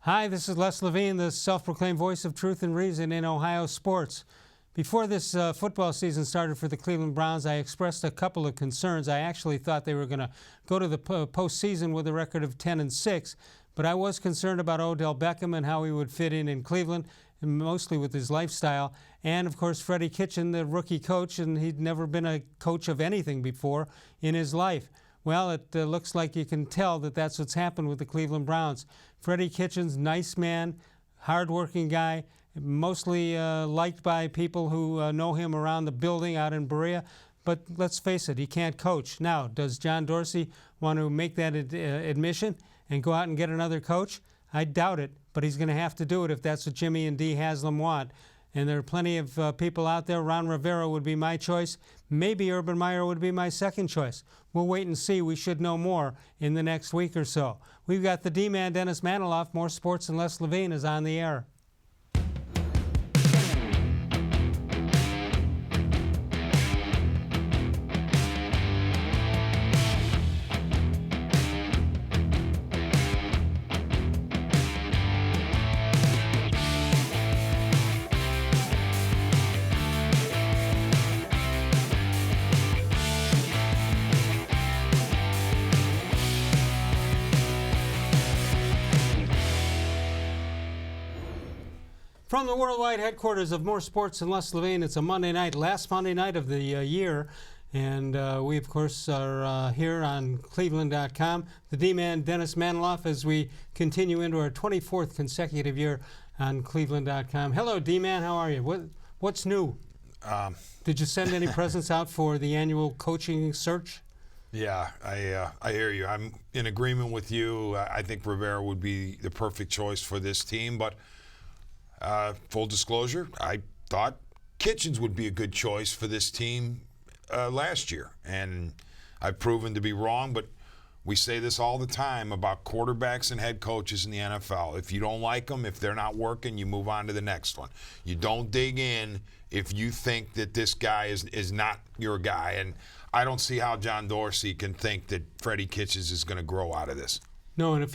Hi, this is Les-Levine, the self-proclaimed voice of truth and reason in Ohio sports. Before this football season started for the Cleveland Browns, I expressed a couple of concerns. I actually thought they were going to go to the postseason with a record of 10-6, but I was concerned about Odell-Beckham and how he would fit in Cleveland, and mostly with his lifestyle. And, of course, freddie-kitchens, the rookie coach, and he'd never been a coach of anything before in his life. Well, it looks like you can tell that that's what's happened with the Cleveland Browns. Freddie-Kitchens, nice man, hardworking guy, mostly liked by people who know him around the building out in Berea. But let's face it, he can't coach. Now, does John-Dorsey want to make that admission and go out and get another coach? I doubt it, but he's going to have to do it if that's what Jimmy and Dee Haslam want. And there are plenty of people out there. Ron Rivera would be my choice. Maybe Urban Meyer would be my second choice. We'll wait and see. We should know more in the next week or so. We've got the D-Man, Dennis-Manoloff. More Sports and Les-Levine is on the air. From the worldwide headquarters of More Sports and Les-Levine, it's a Monday night, last Monday night of the year, and we, of course, are here on cleveland.com. The D-Man, Dennis-Manoloff, as we continue into our 24th consecutive year on cleveland.com. Hello, D-Man, how are you? What's new? Did you send any presents out for the annual coaching search? Yeah, I hear you. I'm in agreement with you. I think Rivera would be the perfect choice for this team, but full disclosure, I thought Kitchens would be a good choice for this team last year, and I've proven to be wrong, but we say this all the time about quarterbacks and head coaches in the NFL. If you don't like them, if they're not working, you move on to the next one. You don't dig in if you think that this guy is not your guy, and I don't see how John-Dorsey can think that freddie-kitchens is going to grow out of this. No, and if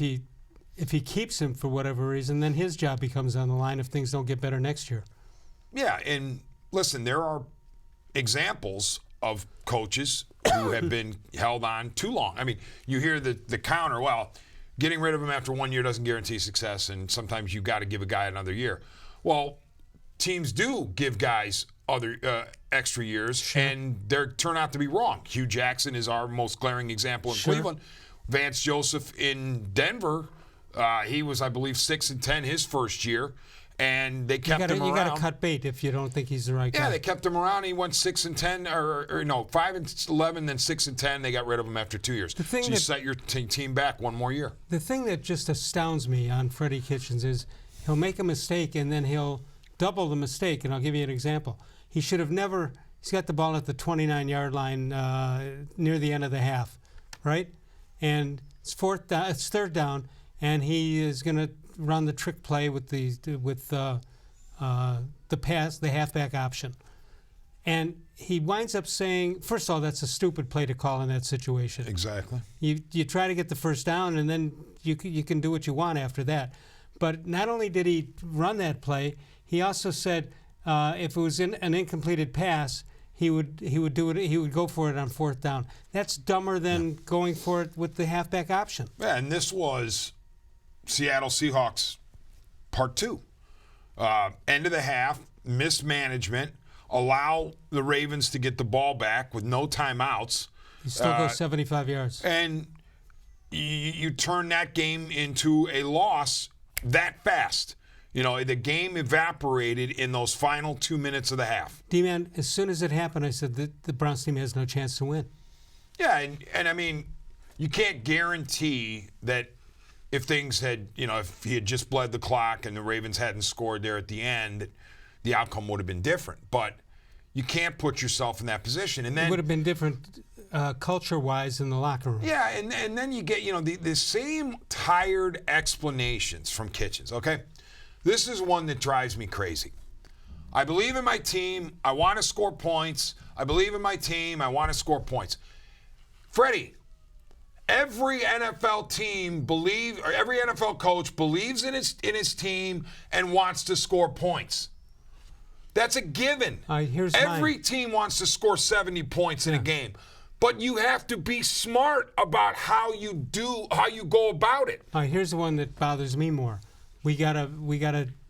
he keeps him for whatever reason, then his job becomes on the line if things don't get better next year. Yeah, and listen, there are examples of coaches who have been held on too long. I mean, you hear the counter, well, getting rid of him after 1 year doesn't guarantee success, and sometimes you've got to give a guy another year. Well, teams do give guys other extra years, sure, and they turn out to be wrong. Hugh Jackson is our most glaring example in sure. Cleveland. Vance Joseph in Denver, he was, I believe, 6-10 his first year, and they kept him around. You got to cut bait if you don't think he's the right guy. Yeah, they kept him around. He went 6-10, or no, 5-11, then 6-10. They got rid of him after 2 years. So you set your team back one more year. The thing that just astounds me on Freddie-Kitchens is he'll make a mistake and then he'll double the mistake. And I'll give you an example. He should have never. He's got the ball at the 29-yard line near the end of the half, right? And it's third down. And he is going to run the trick play with the pass, the halfback option. And he winds up saying, first of all, that's a stupid play to call in that situation. Exactly. You try to get the first down, and then you can do what you want after that. But not only did he run that play, he also said if it was an incompleted pass, he would do it. He would go for it on fourth down. That's dumber than going for it with the halfback option. Yeah, and this was Seattle Seahawks part 2. End of the half, mismanagement, allow the Ravens to get the ball back with no timeouts. He still goes 75 yards. And you turn that game into a loss that fast. You know, the game evaporated in those final 2 minutes of the half. D-Man, as soon as it happened, I said the Browns team has no chance to win. Yeah, and I mean, you can't guarantee that if things had, if he had just bled the clock and the Ravens hadn't scored there at the end, the outcome would have been different. But you can't put yourself in that position. And then it would have been different culture-wise in the locker room. Yeah, and then you get, the same tired explanations from Kitchens, okay? This is one that drives me crazy. I believe in my team. I want to score points. I believe in my team. I want to score points. Freddie, every NFL team or every NFL coach believes in his team and wants to score points. That's a given. Here's every mine. team wants to score 70 points in a game. But you have to be smart about how you go about it. Here's the one that bothers me more. We gotta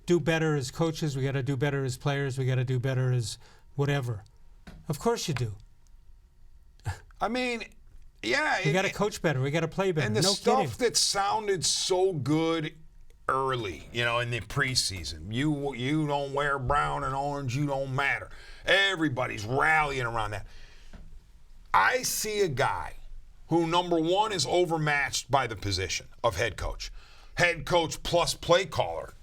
do better as coaches. We gotta do better as players. We gotta do better as whatever. Of course you do. I mean, yeah. We gotta coach better. We gotta play better. And the no stuff kidding. that sounded so good early, in the preseason. You don't wear brown and orange. You don't matter. Everybody's rallying around that. I see a guy who, number one, is overmatched by the position of head coach plus play caller,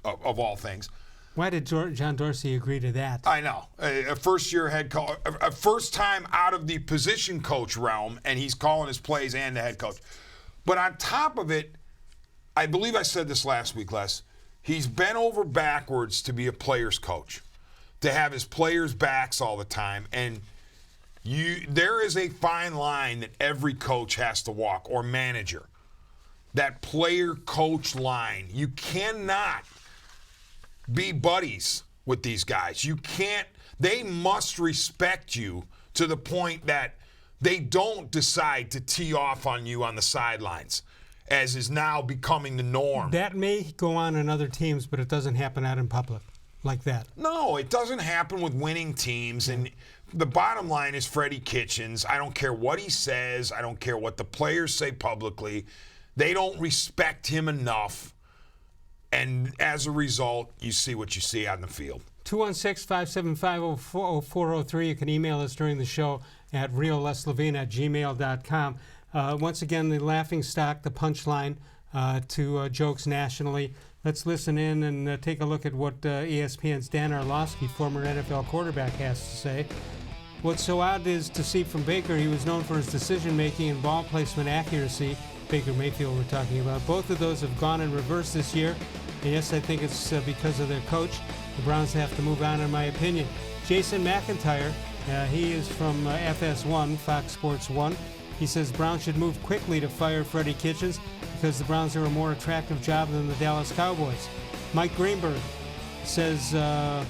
of all things. Why did John Dorsey agree to that? I know. A first-year head coach, a first time out of the position coach realm, and he's calling his plays and the head coach. But on top of it, I believe I said this last week, Les, he's bent over backwards to be a player's coach, to have his players' backs all the time, and there is a fine line that every coach has to walk, or manager. That player-coach line. You cannot be buddies with these guys. You can't. They must respect you to the point that they don't decide to tee off on you on the sidelines, as is now becoming the norm. That may go on in other teams, but it doesn't happen out in public like that. No, it doesn't happen with winning teams. And the bottom line is Freddie-Kitchens. I don't care what he says. I don't care what the players say publicly. They don't respect him enough. And as a result, you see what you see out in the field. 216-575-0403. You can email us during the show at real-les-levine@gmail.com. Once again, the laughingstock, the punchline to jokes nationally. Let's listen in and take a look at what ESPN's Dan Orlovsky, former NFL quarterback, has to say. What's so odd is to see from Baker, he was known for his decision-making and ball placement accuracy. Baker-Mayfield we're talking about. Both of those have gone in reverse this year. And yes, I think it's because of their coach. The Browns have to move on, in my opinion. Jason McIntyre, he is from FS1, Fox Sports 1. He says Browns should move quickly to fire Freddie-Kitchens because the Browns are a more attractive job than the Dallas Cowboys. Mike Greenberg says to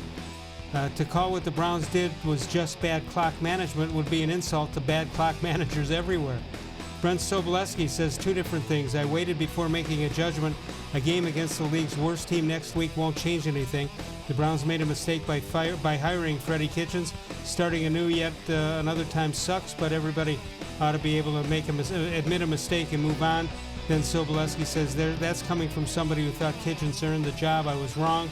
call what the Browns did was just bad clock management would be an insult to bad clock managers everywhere. Brent Sobolewski says two different things. I waited before making a judgment. A game against the league's worst team next week won't change anything. The Browns made a mistake by hiring Freddie-Kitchens. Starting anew yet another time sucks, but everybody ought to be able to admit a mistake and move on. Then Sobolewski says that's coming from somebody who thought Kitchens earned the job. I was wrong.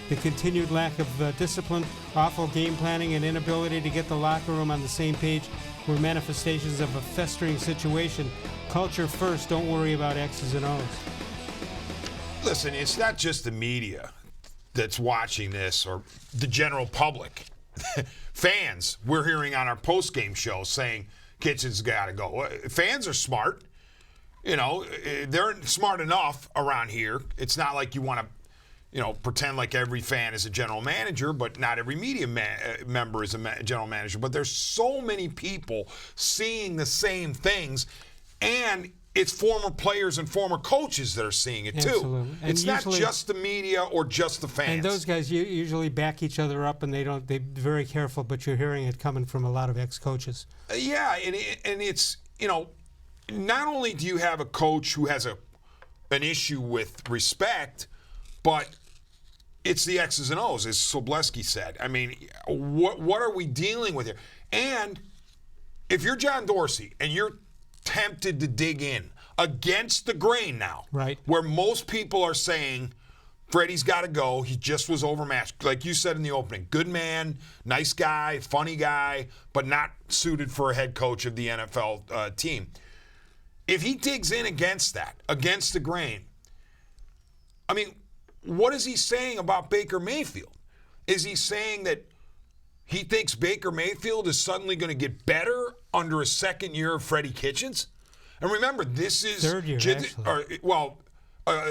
The continued lack of discipline, awful game planning, and inability to get the locker room on the same page were manifestations of a festering situation. Culture first, don't worry about X's and O's. Listen, it's not just the media that's watching this or the general public. Fans, we're hearing on our post-game show saying Kitchens got to go. Fans are smart. They're smart enough around here. It's not like you want to pretend like every fan is a general manager, but not every media member is a general manager. But there's so many people seeing the same things, and it's former players and former coaches that are seeing it too. Absolutely. It's not just the media or just the fans. And those guys usually back each other up, and they're very careful, but you're hearing it coming from a lot of ex-coaches. Yeah, and it's, not only do you have a coach who has an issue with respect, but it's the X's and O's, as Sobolewski said. I mean, what are we dealing with here? And if you're John Dorsey and you're tempted to dig in against the grain now, right, where most people are saying Freddie's got to go, he just was overmatched, like you said in the opening, good man, nice guy, funny guy, but not suited for a head coach of the NFL team. If he digs in against that, against the grain, I mean, what is he saying about Baker-Mayfield? Is he saying that he thinks Baker-Mayfield is suddenly going to get better under a second year of Freddie-Kitchens? And remember, this is third year, actually.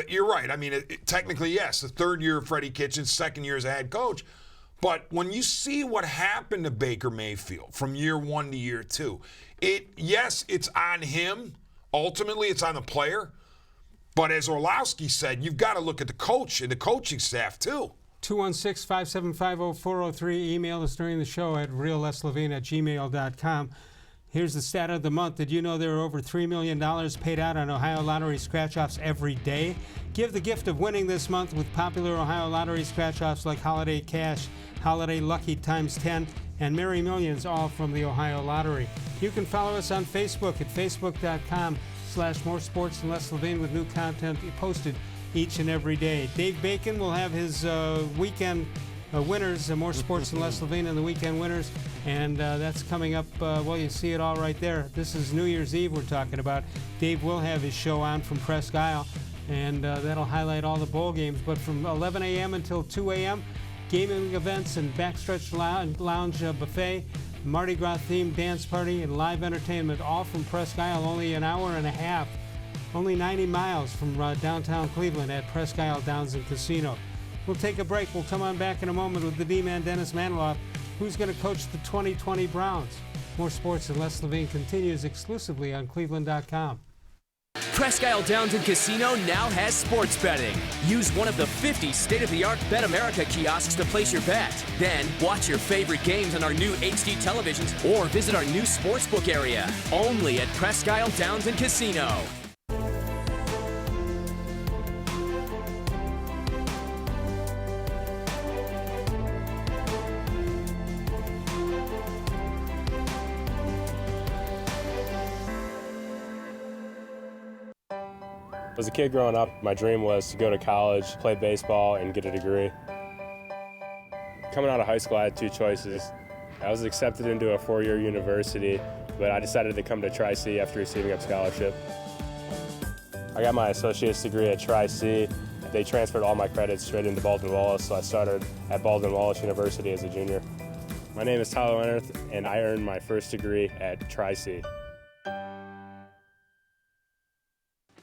You're right. I mean, technically, yes, the third year of Freddie-Kitchens, second year as a head coach. But when you see what happened to Baker-Mayfield from year one to year two, it's on him, Ultimately, it's on the player. But as Orlowski said, you've got to look at the coach and the coaching staff, too. 216-575-0403. Email us during the show at real-levine@gmail.com. Here's the stat of the month. Did you know there are over $3 million paid out on Ohio Lottery scratch-offs every day? Give the gift of winning this month with popular Ohio Lottery scratch-offs like Holiday Cash, Holiday Lucky times 10, and Merry Millions, all from the Ohio Lottery. You can follow us on Facebook at facebook.com/more-sports-and-les-levine with new content posted each and every day. Dave Bacon will have his weekend winners, More Sports and Les Levine and the weekend winners, and that's coming up. Well, you see it all right there. This is New Year's Eve we're talking about. Dave will have his show on from Presque Isle, and that'll highlight all the bowl games. But from 11 a.m. until 2 a.m., gaming events and backstretch lounge buffet, Mardi Gras themed dance party, and live entertainment, all from Presque Isle. Only an hour and a half, only 90 miles from downtown Cleveland at Presque Isle Downs and Casino. We'll take a break. We'll come on back in a moment with the D-man, Dennis-Manoloff, who's going to coach the 2020 Browns. More Sports and Les Levine continues exclusively on cleveland.com. Presque Isle Downs and Casino now has sports betting. Use one of the 50 state-of-the-art Bet America kiosks to place your bet. Then watch your favorite games on our new HD televisions or visit our new sportsbook area. Only at Presque Isle Downs and Casino. As a kid growing up, my dream was to go to college, play baseball, and get a degree. Coming out of high school, I had two choices. I was accepted into a four-year university, but I decided to come to Tri-C after receiving a scholarship. I got my associate's degree at Tri-C. They transferred all my credits straight into Baldwin-Wallace, so I started at Baldwin-Wallace University as a junior. My name is Tyler Leonard, and I earned my first degree at Tri-C.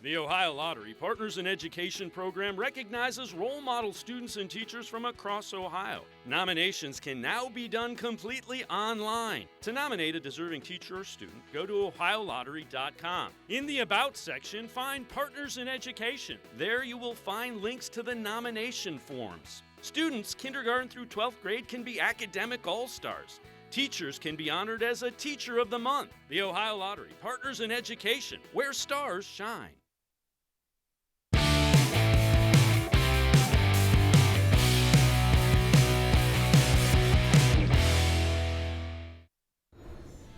The Ohio Lottery Partners in Education program recognizes role model students and teachers from across Ohio. Nominations can now be done completely online. To nominate a deserving teacher or student, go to ohiolottery.com. In the About section, find Partners in Education. There you will find links to the nomination forms. Students kindergarten through 12th grade can be academic all-stars. Teachers can be honored as a Teacher of the Month. The Ohio Lottery Partners in Education, where stars shine.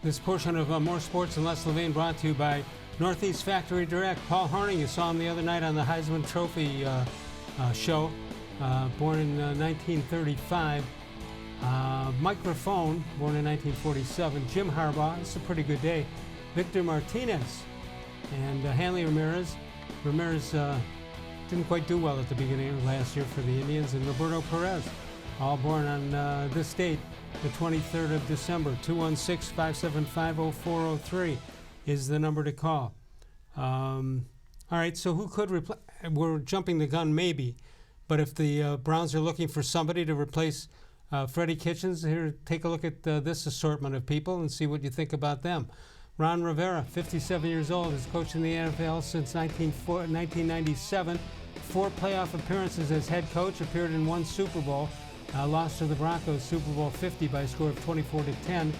This portion of More Sports and Les Levine brought to you by Northeast Factory Direct. Paul Horning, you saw him the other night on the Heisman Trophy show, born in 1935. Microphone, born in 1947. Jim Harbaugh, it's a pretty good day. Victor Martinez and Hanley Ramirez. Ramirez didn't quite do well at the beginning of last year for the Indians. And Roberto Perez, all born on this date, the 23rd of December. 216-575-0403 is the number to call. All right, so who could replace? We're jumping the gun maybe, but if the Browns are looking for somebody to replace Freddie-Kitchens, here, take a look at this assortment of people and see what you think about them. Ron Rivera, 57 years old, has coached in the NFL since 1997. 4 playoff appearances as head coach, appeared in 1 Super Bowl. Lost to the Broncos, Super Bowl 50 by a score of 24-10.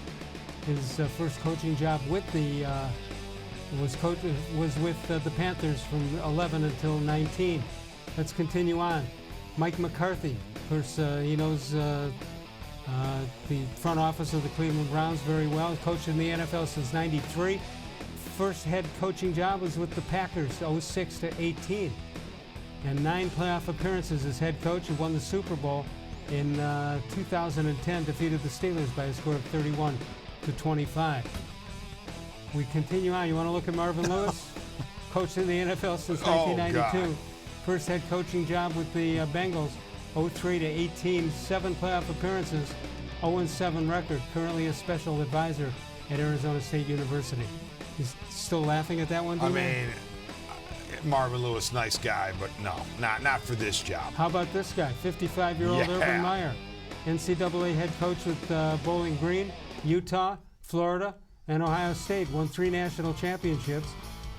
His first coaching job with the was with the Panthers from 11 until 19. Let's continue on. Mike McCarthy, of course, he knows the front office of the Cleveland Browns very well. Coached in the NFL since '93. First head coaching job was with the Packers, 06-18, and 9 playoff appearances as head coach. He won the Super Bowl in 2010, defeated the Steelers by a score of 31-25. We continue on. You want to look at Marvin Lewis? Coached in the NFL since 1992. First head coaching job with the Bengals, 03-18, 7 playoff appearances, 0-7 record. Currently a special advisor at Arizona State University. He's still laughing at that one, I mean, Marvin Lewis, nice guy, but no, not for this job. How about this guy, 55-year-old Urban Meyer, NCAA head coach with Bowling Green, Utah, Florida, and Ohio State. Won 3 national championships.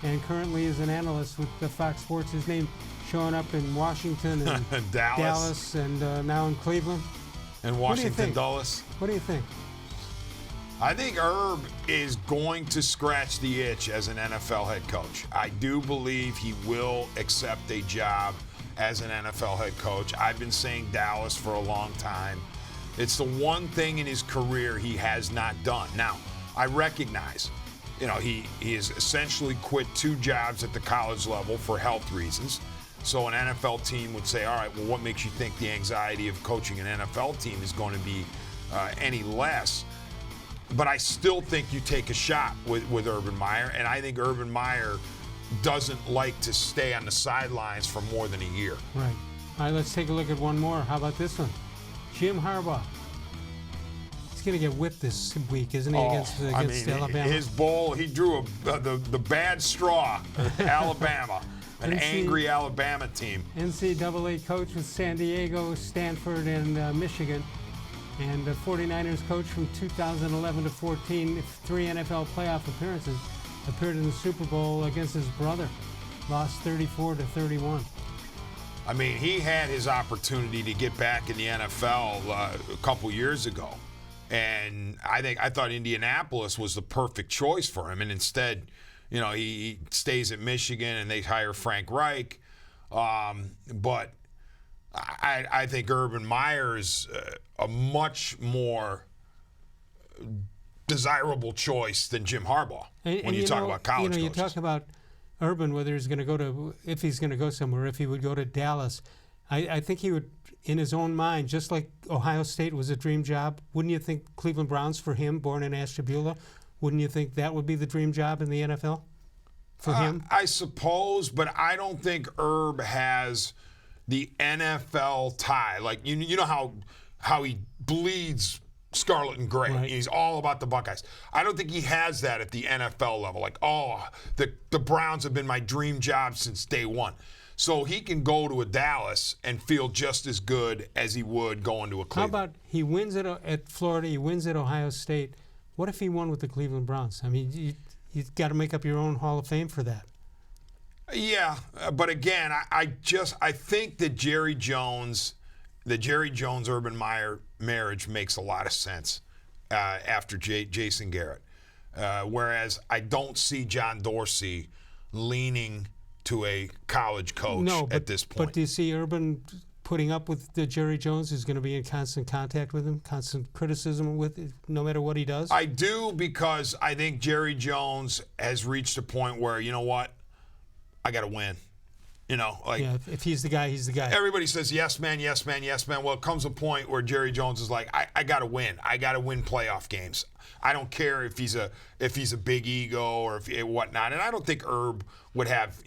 and currently is an analyst with the Fox Sports. His name showing up in Washington and Dallas and now in Cleveland. And Washington Dulles. What do you think? I think Herb is going to scratch the itch as an NFL head coach. I do believe he will accept a job as an NFL head coach. I've been saying Dallas for a long time. It's the one thing in his career he has not done. Now, I recognize, he has essentially quit 2 jobs at the college level for health reasons. So an NFL team would say, all right, well, what makes you think the anxiety of coaching an NFL team is going to be any less? But I still think you take a shot with Urban Meyer, and I think Urban Meyer doesn't like to stay on the sidelines for more than a year. Right. All right, let's take a look at one more. How about this one? Jim Harbaugh. He's going to get whipped this week, isn't he, against Alabama? His bowl, he drew the bad straw, Alabama. An angry Alabama team. NCAA coach with San Diego, Stanford, and Michigan. And the 49ers coach from 2011 to 14, 3 NFL playoff appearances. Appeared in the Super Bowl against his brother. Lost 34-31. I mean, he had his opportunity to get back in the NFL a couple years ago. And I thought Indianapolis was the perfect choice for him. And instead, he stays at Michigan and they hire Frank Reich. But I think Urban Meyer's a much more desirable choice than Jim Harbaugh when you talk about college coaches. You talk about Urban, whether he's going to if he's going to go somewhere, if he would go to Dallas. I think he would, in his own mind, just like Ohio State was a dream job, wouldn't you think Cleveland Browns for him, born in Ashtabula, wouldn't you think that would be the dream job in the NFL for him? I suppose, but I don't think Herb has the NFL tie. Like, you know how he bleeds scarlet and gray. Right. He's all about the Buckeyes. I don't think he has that at the NFL level. Like, the Browns have been my dream job since day one. So he can go to a Dallas and feel just as good as he would going to a Cleveland. How about he wins at Florida, he wins at Ohio State. What if he won with the Cleveland Browns? I mean, you've got to make up your own Hall of Fame for that. Yeah, but again, I think that the Jerry Jones Urban Meyer marriage makes a lot of sense after Jason Garrett. Whereas I don't see John-Dorsey leaning to a college coach at this point. But do you see Urban putting up with the Jerry Jones, who's going to be in constant contact with him, constant criticism with it, no matter what he does? I do, because I think Jerry Jones has reached a point where, you know what, I got to win. If he's the guy, he's the guy. Everybody says yes, man, yes, man, yes, man. Well, it comes a point where Jerry Jones is like, I got to win. I got to win playoff games. I don't care if he's a big ego or if whatnot. And I don't think Herb would have,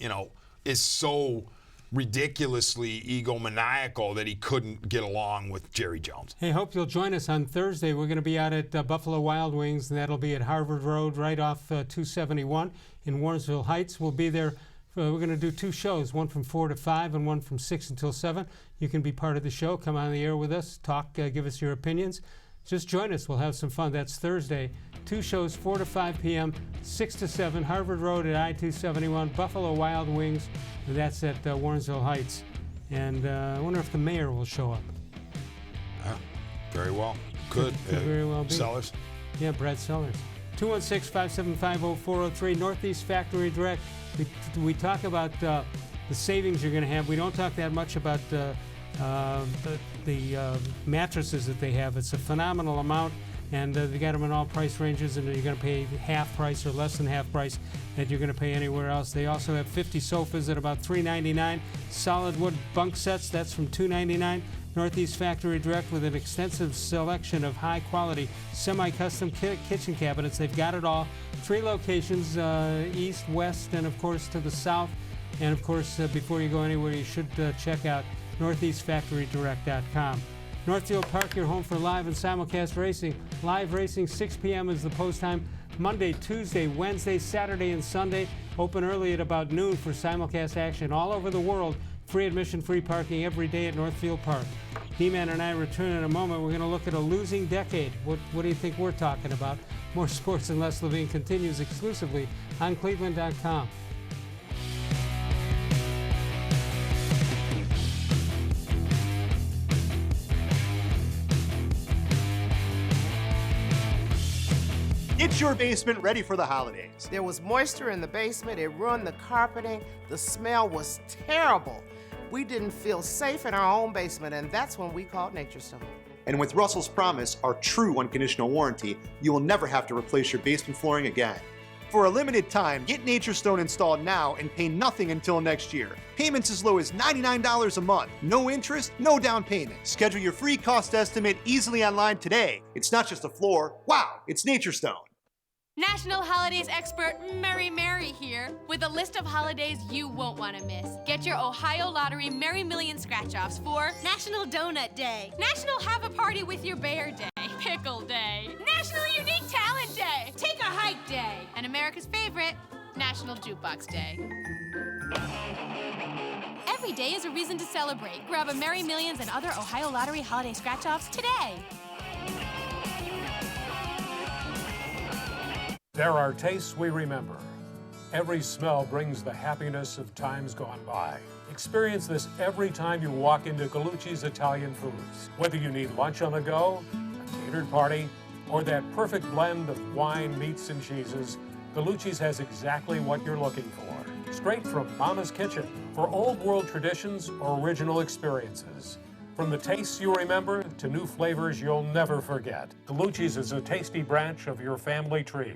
is so ridiculously egomaniacal that he couldn't get along with Jerry Jones. Hey, hope you'll join us on Thursday. We're going to be out at Buffalo Wild Wings, and that'll be at Harvard Road, right off 271 in Warrensville Heights. We'll be there. We're going to do 2 shows, one from 4 to 5 and one from 6 until 7. You can be part of the show. Come on the air with us. Talk, give us your opinions. Just join us. We'll have some fun. That's Thursday. 2 shows, 4 to 5 p.m., 6 to 7, Harvard Road at I-271, Buffalo Wild Wings. And that's at Warrensville Heights. And I wonder if the mayor will show up. Very well. Could very well be. Sellers. Yeah, Brad Sellers. 216-575-0403, Northeast Factory Direct. We talk about the savings you're going to have. We don't talk that much about the mattresses that they have. It's a phenomenal amount, and they got them in all price ranges, and you're going to pay half price or less than half price that you're going to pay anywhere else. They also have 50 sofas at about $399. Solid wood bunk sets, that's from $299. Northeast Factory Direct with an extensive selection of high-quality semi-custom kitchen cabinets. They've got it all. 3 locations, east, west, and, of course, to the south. And, of course, before you go anywhere, you should check out northeastfactorydirect.com. Northfield Park, your home for live and simulcast racing. Live racing, 6 p.m. is the post time. Monday, Tuesday, Wednesday, Saturday, and Sunday. Open early at about noon for simulcast action all over the world. Free admission, free parking every day at Northfield Park. He-Man and I return in a moment. We're going to look at a losing decade. What do you think we're talking about? More Sports and Les Levine continues exclusively on cleveland.com. Get your basement ready for the holidays. There was moisture in the basement, it ruined the carpeting, the smell was terrible. We didn't feel safe in our own basement, and that's when we called Nature Stone. And with Russell's Promise, our true unconditional warranty, you will never have to replace your basement flooring again. For a limited time, get Nature Stone installed now and pay nothing until next year. Payments as low as $99 a month. No interest, no down payment. Schedule your free cost estimate easily online today. It's not just a floor. Wow, it's Nature Stone. National Holidays expert Mary Mary here with a list of holidays you won't want to miss. Get your Ohio Lottery Merry Million scratch-offs for National Donut Day, National Have a Party with Your Bear Day, Pickle Day, National Unique Talent Day, Take a Hike Day, and America's favorite, National Jukebox Day. Every day is a reason to celebrate. Grab a Merry Millions and other Ohio Lottery holiday scratch-offs today. There are tastes we remember. Every smell brings the happiness of times gone by. Experience this every time you walk into Gallucci's Italian Foods. Whether you need lunch on the go, a catered party, or that perfect blend of wine, meats, and cheeses, Gallucci's has exactly what you're looking for. Straight from Mama's Kitchen for old world traditions or original experiences. From the tastes you remember to new flavors you'll never forget. Gallucci's is a tasty branch of your family tree.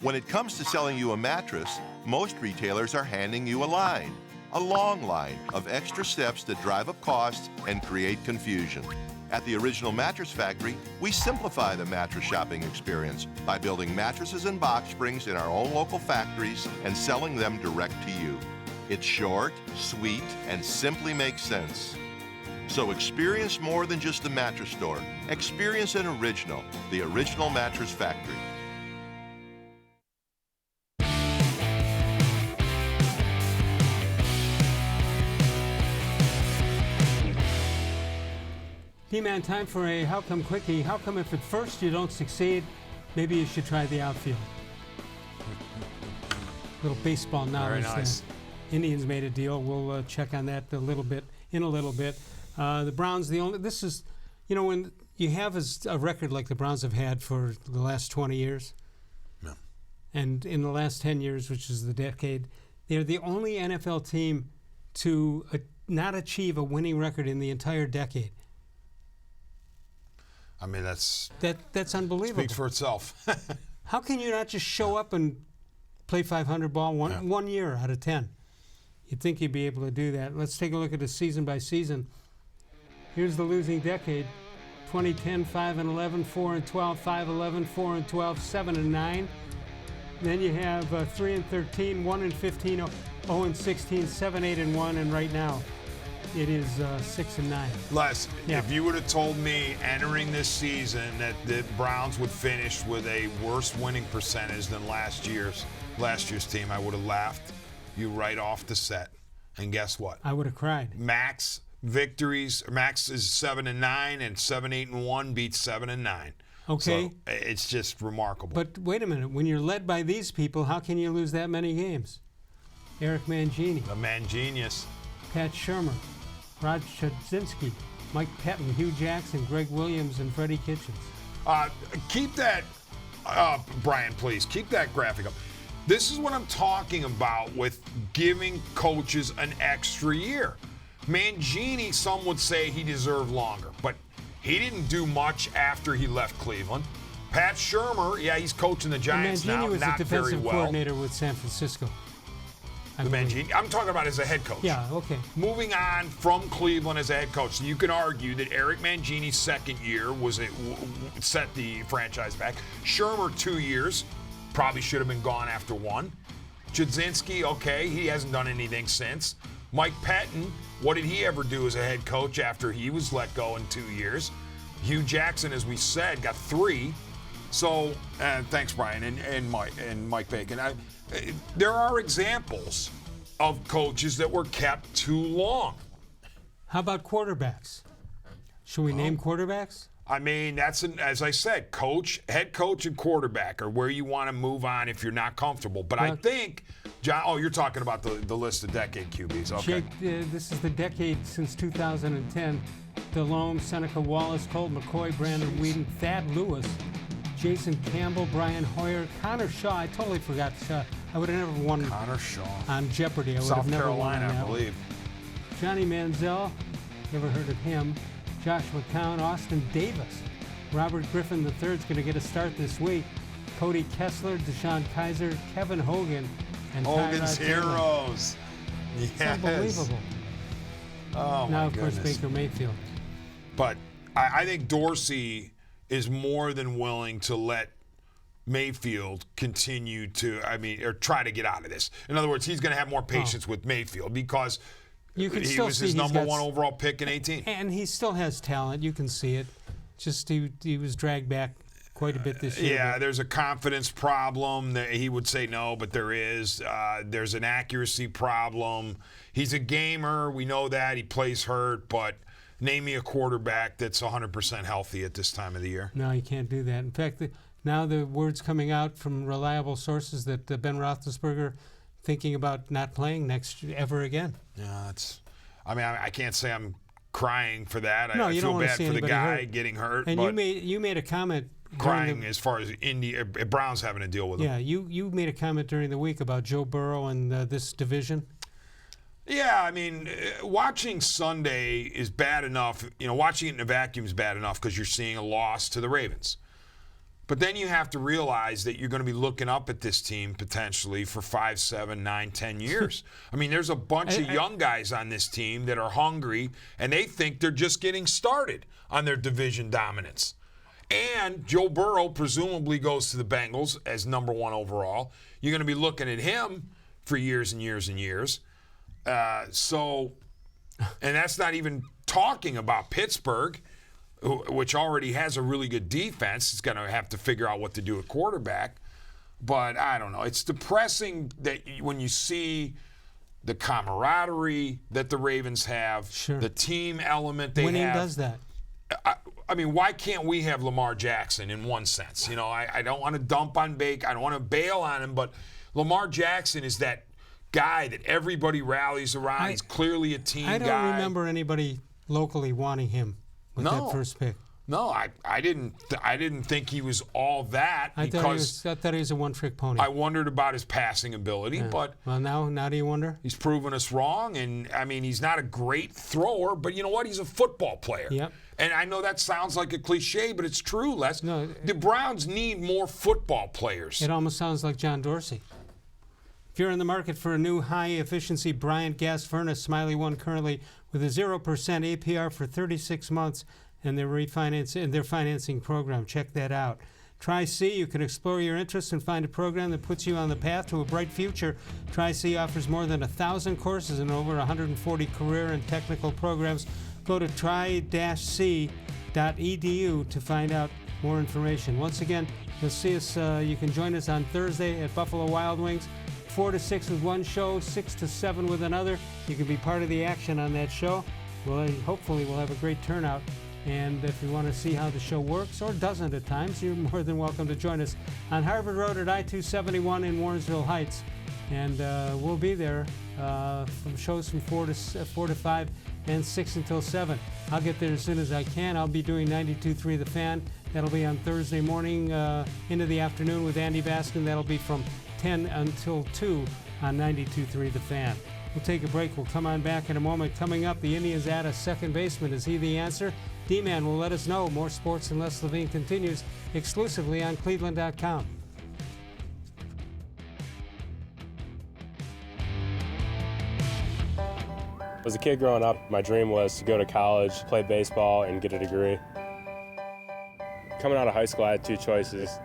When it comes to selling you a mattress, most retailers are handing you a long line of extra steps that drive up costs and create confusion. At the Original Mattress Factory, we simplify the mattress shopping experience by building mattresses and box springs in our own local factories and selling them direct to you. It's short, sweet, and simply makes sense. So experience more than just the mattress store. Experience an original, the Original Mattress Factory. D-Man, time for a How Come Quickie. How come if at first you don't succeed, maybe you should try the outfield? Little baseball knowledge. Very nice. There. Indians made a deal. We'll check on that in a little bit. The Browns, this is, when you have a record like the Browns have had for the last 20 years, yeah. And in the last 10 years, which is the decade, they're the only NFL team to not achieve a winning record in the entire decade. I mean, that's unbelievable. Speaks for itself. How can you not just show up and play 500 ball one year out of 10? You'd think you'd be able to do that. Let's take a look at the season by season. Here's the losing decade. 2010, 5-11, 4-12, 5-11, 4-12, 7-9. Then you have 3-13, 1-15, 0-16, 7-8-1, and right now it is 6-9. Les, if you would have told me entering this season that the Browns would finish with a worse winning percentage than last year's team, I would have laughed you right off the set. And guess what? I would have cried. Max victories. Max is 7-9, and 7-8-1 beats 7-9. Okay. So it's just remarkable. But wait a minute. When you're led by these people, how can you lose that many games? Eric Mangini. The man genius. Pat Shermer. Rod Chudzinski. Mike Pettin. Hugh Jackson. Greg Williams. And freddie-kitchens. Keep that up, Brian, please. Keep that graphic up. This is what I'm talking about with giving coaches an extra year. Mangini, some would say he deserved longer, but he didn't do much after he left Cleveland. Pat Shermer, he's coaching the Giants now, Mangini was not the very defensive well. coordinator with San Francisco. Mangini, I'm talking about as a head coach. Yeah, okay. Moving on from Cleveland as a head coach, you can argue that Eric Mangini's second year set the franchise back. Shermer, 2 years. Probably should have been gone after one. Chudzinski, okay, he hasn't done anything since. Mike Pettin, what did he ever do as a head coach after he was let go in 2 years? Hugh Jackson, as we said, got 3. So, thanks, Brian, and Mike Bacon. There are examples of coaches that were kept too long. How about quarterbacks? Should we name quarterbacks? I mean, as I said, head coach and quarterback are where you want to move on if you're not comfortable. But I think, John, you're talking about the list of decade QBs. Okay. Jake, this is the decade since 2010. Delhomme, Seneca Wallace, Colt McCoy, Brandon Whedon, Thad Lewis, Jason Campbell, Brian Hoyer, Connor Shaw. I totally forgot Shaw. I would have never won Connor Shaw on Jeopardy. I would South have never Carolina, won on I that one. believe. Johnny Manziel, never heard of him. Josh McCown, Austin Davis. Robert Griffin III is going to get a start this week. Cody Kessler, Deshaun Kaiser, Kevin Hogan, and Hogan's Tyrod Taylor. Heroes. It's Yes. unbelievable. Oh, Now, my of course, goodness. Baker-Mayfield. But I think Dorsey is more than willing to let Mayfield continue to, or try to get out of this. In other words, he's going to have more patience with Mayfield because You can he still was see his he's number got one overall pick in 18. And he still has talent. You can see it. Just he was dragged back quite a bit this year. Yeah, there's a confidence problem. He would say no, but there is. There's an accuracy problem. He's a gamer. We know that. He plays hurt, but name me a quarterback that's 100% healthy at this time of the year. No, you can't do that. In fact, now the word's coming out from reliable sources that Ben Roethlisberger thinking about not playing ever again. Yeah, I can't say I'm crying for that. No, I you feel don't want to bad see for the anybody guy hurt. getting hurt. And but you made a comment. crying as far as Browns having to deal with him. Yeah, you made a comment during the week about Joe Burrow and this division. Yeah, watching Sunday is bad enough. Watching it in a vacuum is bad enough because you're seeing a loss to the Ravens. But then you have to realize that you're going to be looking up at this team potentially for 5, 7, 9, 10 years. There's a bunch of young guys on this team that are hungry, and they think they're just getting started on their division dominance. And Joe Burrow presumably goes to the Bengals as number 1 overall. You're going to be looking at him for years and years and years. And that's not even talking about Pittsburgh, which already has a really good defense. It's going to have to figure out what to do at quarterback. But I don't know. It's depressing that when you see the camaraderie that the Ravens have, the team element they have. Winning does that. Why can't we have Lamar Jackson in one sense? I don't want to dump on Baker. I don't want to bail on him, but Lamar Jackson is that guy that everybody rallies around. He's clearly a team guy. I don't remember anybody locally wanting him with that first pick. No, I didn't think he was all that I because thought he was a one-trick pony. I wondered about his passing ability, but now do you wonder? He's proven us wrong, and he's not a great thrower, but you know what? He's a football player. Yep. And I know that sounds like a cliche, but it's true, Les. No, the Browns need more football players. It almost sounds like John-Dorsey. If you're in the market for a new high-efficiency Bryant gas furnace, Smiley One currently with a 0% APR for 36 months and their financing program. Check that out. Tri-C, you can explore your interests and find a program that puts you on the path to a bright future. Tri-C offers more than 1,000 courses and over 140 career and technical programs. Go to tri-c.edu to find out more information. Once again, you'll see us. You can join us on Thursday at Buffalo Wild Wings. 4 to 6 with one show, 6 to 7 with another. You can be part of the action on that show. Well, hopefully we'll have a great turnout. And if you want to see how the show works, or doesn't at times, you're more than welcome to join us on Harvard Road at I-271 in Warrensville Heights. And we'll be there from shows from 4 to 5 and 6 until 7. I'll get there as soon as I can. I'll be doing 92.3 The Fan. That'll be on Thursday morning into the afternoon with Andy Baskin. That'll be from 10 until 2 on 92.3 The Fan. We'll take a break. We'll come on back in a moment. Coming up, the Indians add a second baseman. Is he the answer? D-Man will let us know. More Sports and Les-Levine continues exclusively on cleveland.com. As a kid growing up, my dream was to go to college, play baseball, and get a degree. Coming out of high school, I had 2 choices.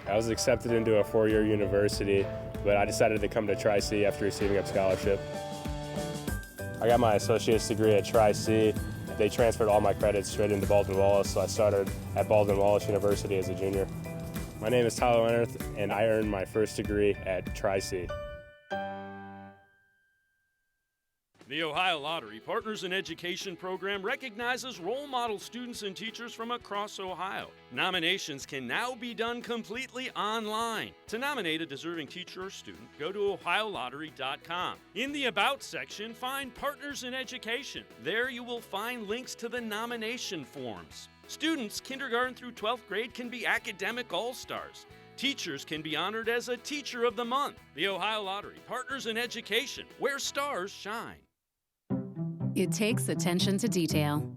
I was accepted into a 4-year university, but I decided to come to Tri-C after receiving a scholarship. I got my associate's degree at Tri-C. They transferred all my credits straight into Baldwin-Wallace, so I started at Baldwin-Wallace University as a junior. My name is Tyler Leonard, and I earned my first degree at Tri-C. The Ohio Lottery Partners in Education program recognizes role model students and teachers from across Ohio. Nominations can now be done completely online. To nominate a deserving teacher or student, go to ohiolottery.com. In the About section, find Partners in Education. There you will find links to the nomination forms. Students kindergarten through 12th grade can be academic all-stars. Teachers can be honored as a Teacher of the Month. The Ohio Lottery, partners in education, where stars shine. It takes attention to detail.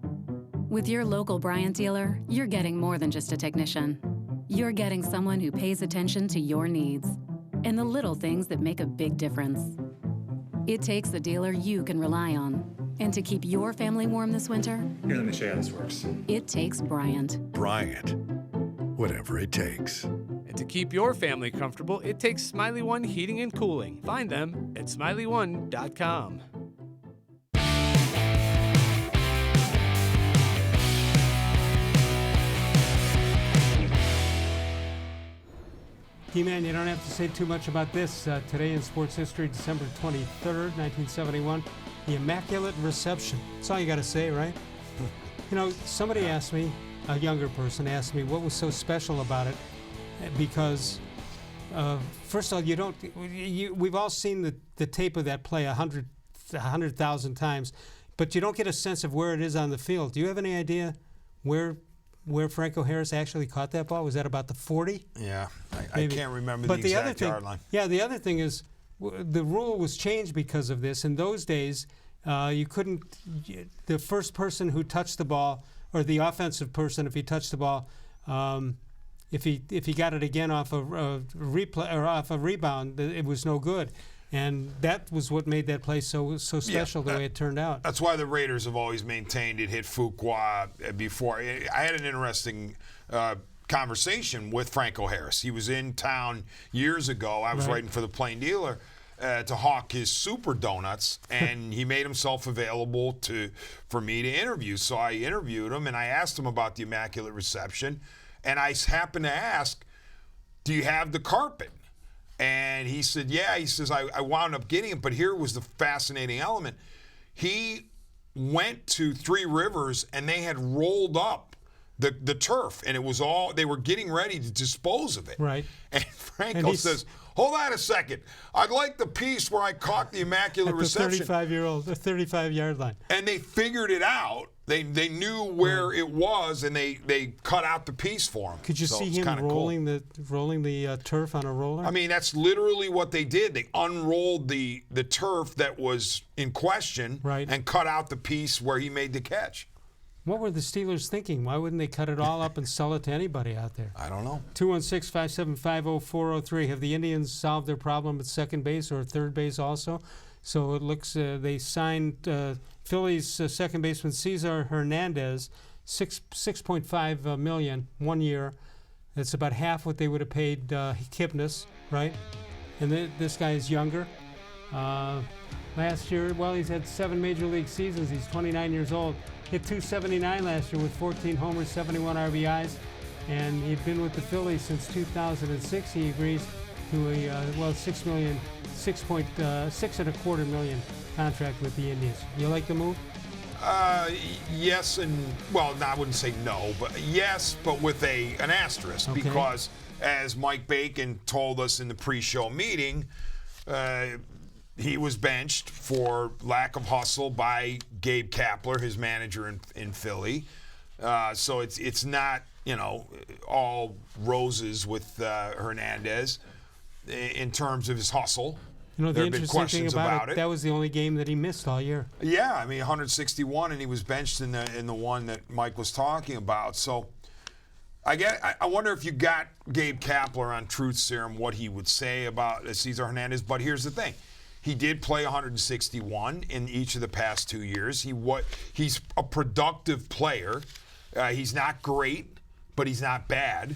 With your local Bryant dealer, you're getting more than just a technician. You're getting someone who pays attention to your needs and the little things that make a big difference. It takes a dealer you can rely on. And to keep your family warm this winter, here, let me show you how this works. It takes Bryant. Bryant, whatever it takes. And to keep your family comfortable, it takes Smiley One Heating and Cooling. Find them at smiley1.com. He-Man, you don't have to say too much about this. Today in sports history, December 23rd, 1971, the Immaculate Reception. That's all you got to say, right? You know, somebody asked me, a younger person asked me, what was so special about it? Because, first of all, we've all seen the tape of that play 100,000 times, but you don't get a sense of where it is on the field. Do you have any idea where Franco Harris actually caught that ball? Was that about the 40? Yeah, I can't remember the exact yard line. Yeah, the other thing is the rule was changed because of this. In those days, you couldn't. The first person who touched the ball, or the offensive person, if he touched the ball, if he got it again off a replay or off a rebound, it was no good. And that was what made that play so special, the way it turned out. That's why the Raiders have always maintained it hit Fuqua before. I had an interesting conversation with Franco Harris. He was in town years ago. I was writing for the Plain Dealer to hawk his Super Donuts, and he made himself available for me to interview. So I interviewed him, and I asked him about the Immaculate Reception, and I happened to ask, do you have the carpet? And he said, yeah. He says, I wound up getting it, but here was the fascinating element. He went to Three Rivers, and they had rolled up the turf, and it was all, they were getting ready to dispose of it. Right. And Franco says, hold on a second. I'd like the piece where I caught the Immaculate Reception. The 35-yard line. And they figured it out. They knew where it was, and they cut out the piece for him. Could you see him rolling the turf on a roller? I mean, that's literally what they did. They unrolled the turf that was in question and cut out the piece where he made the catch. What were the Steelers thinking? Why wouldn't they cut it all up and sell it to anybody out there? I don't know. 216-575-0403. Have the Indians solved their problem at second base or third base also? So it looks they signed Phillies second baseman Cesar-Hernandez, $6.5 million 1 year. That's about half what they would have paid Kipnis, right? And this guy is younger. Last year, well, he's had 7 major league seasons. He's 29 years old. Hit .279 last year with 14 homers, 71 RBIs, and he'd been with the Phillies since 2006. He agrees to a $6.25 million contract with the Indians. You like the move? Yes, and well, I wouldn't say no, but yes, but with an asterisk, because as Mike Bacon told us in the pre-show meeting, he was benched for lack of hustle by Gabe Kapler, his manager in Philly. So it's not, all roses with Hernandez in terms of his hustle. The interesting thing about it, that was the only game that he missed all year. Yeah, I mean 161, and he was benched in the one that Mike was talking about. So I wonder if you got Gabe Kapler on Truth Serum, what he would say about Cesar-Hernandez. But here's the thing. He did play 161 in each of the past 2 years. He's a productive player. He's not great, but he's not bad.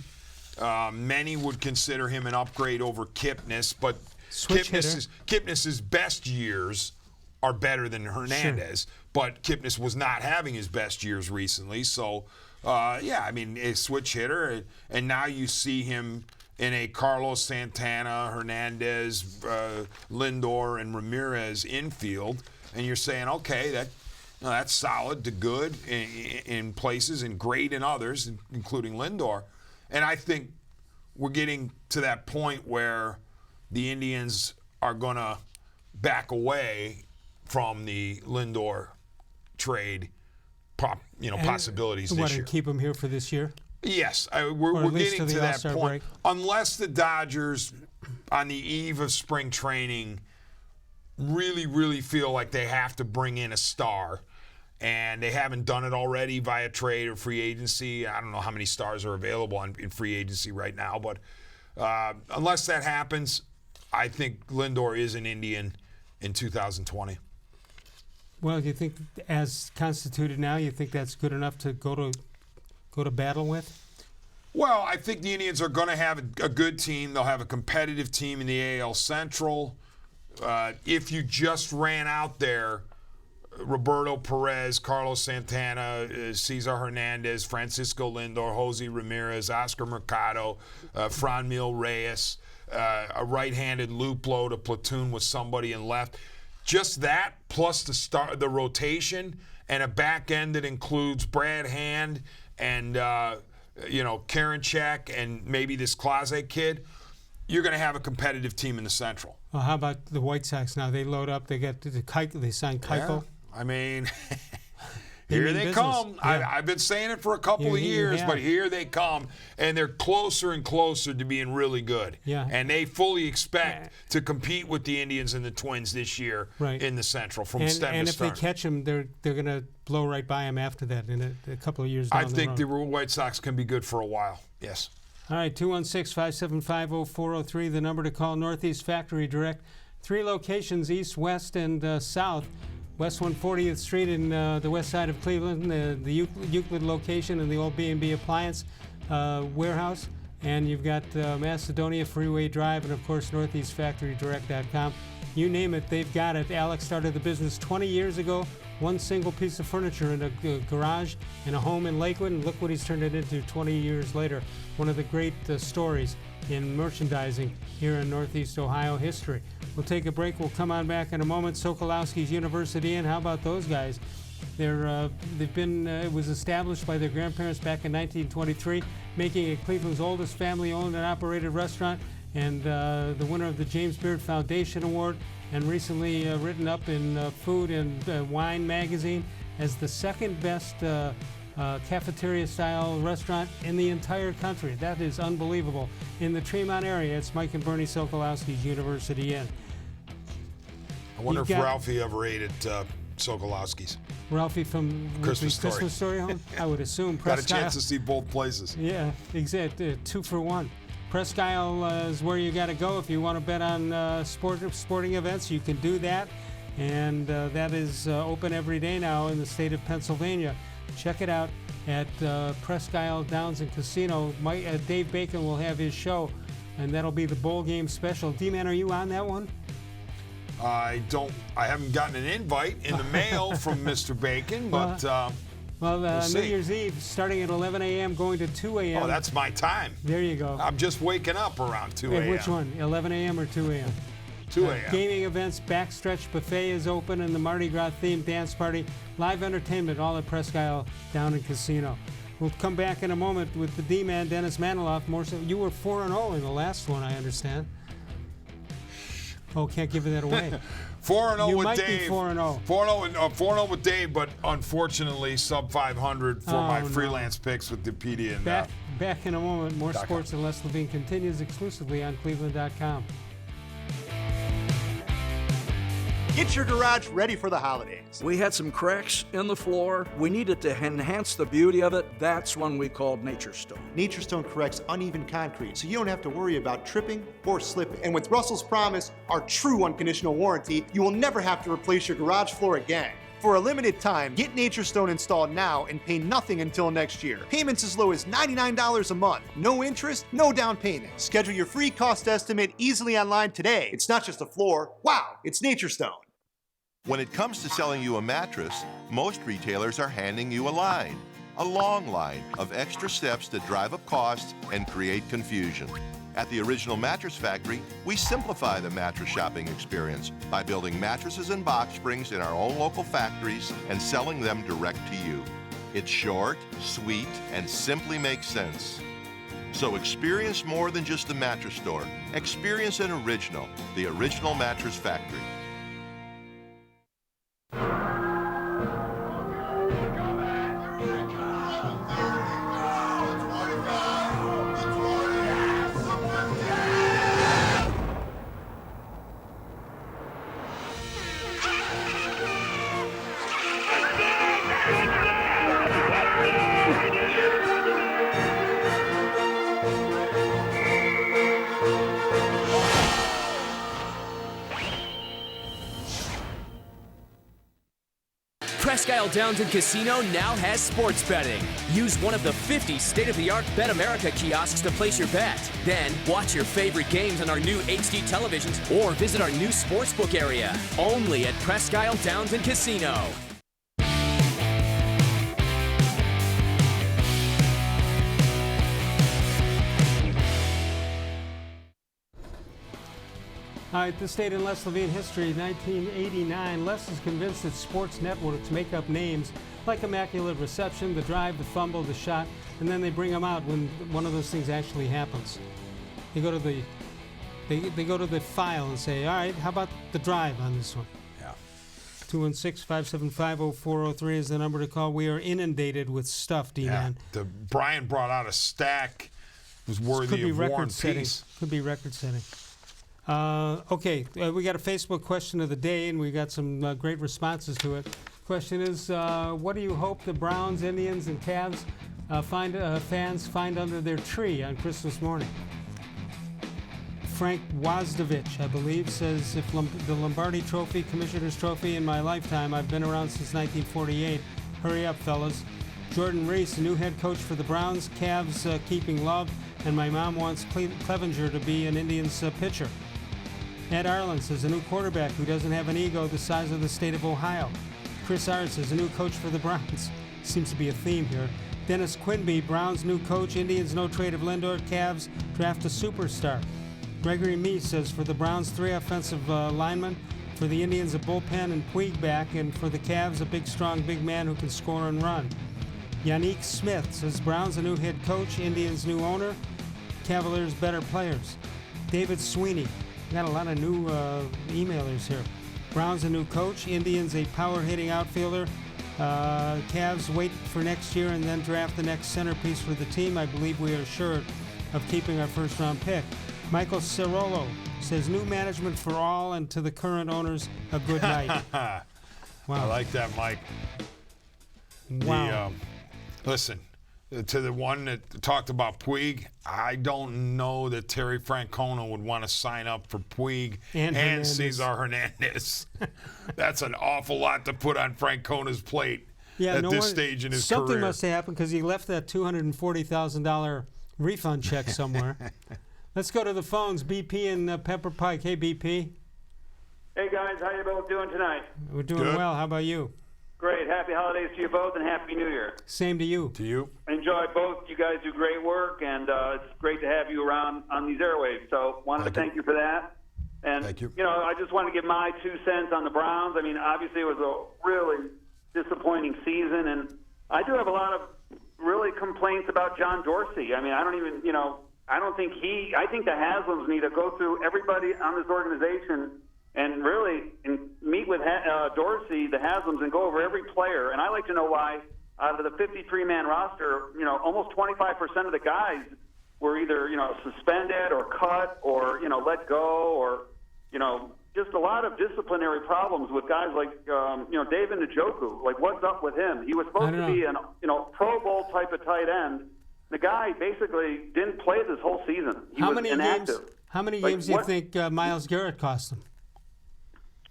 Many would consider him an upgrade over Kipnis, but Kipnis's best years are better than Hernandez. Sure. But Kipnis was not having his best years recently. So, a switch hitter. And now you see him in a Carlos Santana, Hernandez, Lindor, and Ramirez infield, and you're saying, okay, that's solid to good in places and great in others, including Lindor. And I think we're getting to that point where the Indians are going to back away from the Lindor trade possibilities What, this year. and keep him here for this year? Yes, we're at least getting to to the that All-Star point. break. Unless the Dodgers, on the eve of spring training, really feel like they have to bring in a star, and they haven't done it already via trade or free agency. I don't know how many stars are available in free agency right now, but unless that happens, I think Lindor is an Indian in 2020. Well, do you think, as constituted now, you think that's good enough to go to battle with? Well, I think the Indians are going to have a good team. They'll have a competitive team in the AL Central. If you just ran out there, Roberto Perez, Carlos Santana, Cesar-Hernandez, Francisco-Lindor, Jose-Ramirez, Oscar Mercado, Franmil Reyes, a right-handed Luplo to platoon with somebody in left. Just that, plus the rotation, and a back end that includes Brad Hand and Karinchak and maybe this Clase kid, you're going to have a competitive team in the Central. Well, how about the White Sox now? They load up. They get they signed Keuchel. Yeah, I mean, here they come. Yeah. I've been saying it for a couple of years, but here they come, and they're closer and closer to being really good. Yeah. And they fully expect to compete with the Indians and the Twins this year in the Central from stem to And if stern. they catch them, they're going to blow right by them after that in a couple of years down the road. I think the White Sox can be good for a while. Yes. All right, 216-575-0403, the number to call. Northeast Factory Direct. 3 locations, east, west, and south. West 140th Street in the west side of Cleveland, the Euclid location and the old B&B Appliance warehouse. And you've got Macedonia Freeway Drive and, of course, NortheastFactoryDirect.com. You name it, they've got it. Alex started the business 20 years ago. One single piece of furniture in a garage in a home in Lakewood, and look what he's turned it into 20 years later. One of the great stories in merchandising here in Northeast Ohio history. We'll take a break. We'll come on back in a moment. Sokolowski's University Inn. How about those guys? They've been. It was established by their grandparents back in 1923, making it Cleveland's oldest family-owned and operated restaurant, and the winner of the James Beard Foundation Award, and recently written up in Food and Wine magazine as the second best cafeteria-style restaurant in the entire country. That is unbelievable. In the Tremont area, it's Mike and Bernie Sokolowski's University Inn. I wonder if Ralphie ever ate at Sokolowski's. Ralphie from Christmas Story home? I would assume. Got a chance to see both places. Yeah, exactly. 2 for 1. Presque Isle is where you got to go if you want to bet on sporting events. You can do that, and that is open every day now in the state of Pennsylvania. Check it out at Presque Isle Downs and Casino. Dave Bacon will have his show, and that'll be the bowl game special. D-Man, are you on that one? I haven't gotten an invite in the mail from Mr. Bacon, but we'll New Year's Eve, starting at 11 a.m., going to 2 a.m. Oh, that's my time. There you go. I'm just waking up around 2 a.m. Which one, 11 a.m. or 2 a.m.? 2 a.m. Gaming events, Backstretch Buffet is open, and the Mardi Gras themed dance party, live entertainment, all at Presque Isle Down and Casino. We'll come back in a moment with the D-Man, Dennis-Manoloff. You were 4-0 in the last one, I understand. Oh, can't give that away. 4-0 you with might Dave. Be 4-0. 4-0 with Dave, but unfortunately sub 500 for my freelance picks with Wikipedia. And back in a moment. More Sports and Les-Levine continues exclusively on cleveland.com. Get your garage ready for the holidays. We had some cracks in the floor. We needed to enhance the beauty of it. That's when we called Nature Stone. Nature Stone corrects uneven concrete, so you don't have to worry about tripping or slipping. And with Russell's Promise, our true unconditional warranty, you will never have to replace your garage floor again. For a limited time, get Nature Stone installed now and pay nothing until next year. Payments as low as $99 a month. No interest, no down payment. Schedule your free cost estimate easily online today. It's not just a floor. Wow, it's Nature Stone. When it comes to selling you a mattress, most retailers are handing you a long line of extra steps that drive up costs and create confusion. At the Original Mattress Factory, we simplify the mattress shopping experience by building mattresses and box springs in our own local factories and selling them direct to you. It's short, sweet, and simply makes sense. So experience more than just the mattress store. Experience an original, the Original Mattress Factory. Presque Isle Downs and Casino now has sports betting. Use one of the 50 state-of-the-art Bet America kiosks to place your bet. Then watch your favorite games on our new HD televisions or visit our new sportsbook area. Only at Presque Isle Downs and Casino. All right, this date in Les-Levine history, 1989. Les is convinced that sports networks make up names like Immaculate Reception, the drive, the fumble, the shot, and then they bring them out when one of those things actually happens. They go to the they go to the file and say, all right, how about the drive on this one? Yeah. 216-575-0403 is the number to call. We are inundated with stuff, D-Man. Yeah. Brian brought out a stack. It was worthy of War and Peace. Could be record setting. Okay, we got a Facebook question of the day, and we got some great responses to it. Question is, what do you hope the Browns, Indians, and Cavs fans find under their tree on Christmas morning? Frank Wazdovich, I believe, says, if the Lombardi Trophy, Commissioner's Trophy in my lifetime, I've been around since 1948. Hurry up, fellas. Jordan Reese, new head coach for the Browns, Cavs keeping Love, and my mom wants Clevenger to be an Indians pitcher. Ed Arlen says a new quarterback who doesn't have an ego the size of the state of Ohio. Chris Art says a new coach for the Browns. Seems to be a theme here. Dennis Quinby, Browns new coach, Indians no trade of Lindor, Cavs draft a superstar. Gregory Meese says for the Browns 3 offensive linemen, for the Indians a bullpen and Puig back, and for the Cavs a big strong big man who can score and run. Yannick Smith says Browns a new head coach, Indians new owner, Cavaliers better players. David Sweeney. We got a lot of new emailers here. Browns a new coach, Indians a power-hitting outfielder. Cavs wait for next year and then draft the next centerpiece for the team. I believe we are assured of keeping our first-round pick. Michael Cirolo says new management for all, and to the current owners, a good night. Wow. I like that, Mike. Wow. Listen, to the one that talked about Puig, I don't know that Terry Francona would want to sign up for Puig and Cesar-Hernandez. That's an awful lot to put on Francona's plate at this stage in his career. Something must have happened because he left that $240,000 refund check somewhere. Let's go to the phones. BP and Pepper Pike. Hey, BP. Hey, guys. How you both doing tonight? We're doing well. How about you? Great. Happy holidays to you both, and Happy New Year. Same to you. To you. Enjoy both. You guys do great work, and it's great to have you around on these airwaves. So wanted to thank you for that. And, thank you. You know, I just want to give my 2 cents on the Browns. I mean, obviously it was a really disappointing season, and I do have a lot of really complaints about John-Dorsey. I mean, I don't even, you know, I think the Haslams need to go through everybody on this organization and really meet with Dorsey, the Haslams, and go over every player. And I like to know why, out of the 53-man roster, you know, almost 25% of the guys were either, you know, suspended or cut or, you know, let go or, you know, just a lot of disciplinary problems with guys like, you know, David Njoku. Like, what's up with him? He was supposed to be an, you know, Pro Bowl type of tight end. The guy basically didn't play this whole season. He was inactive. How many games do you think Myles Garrett cost them?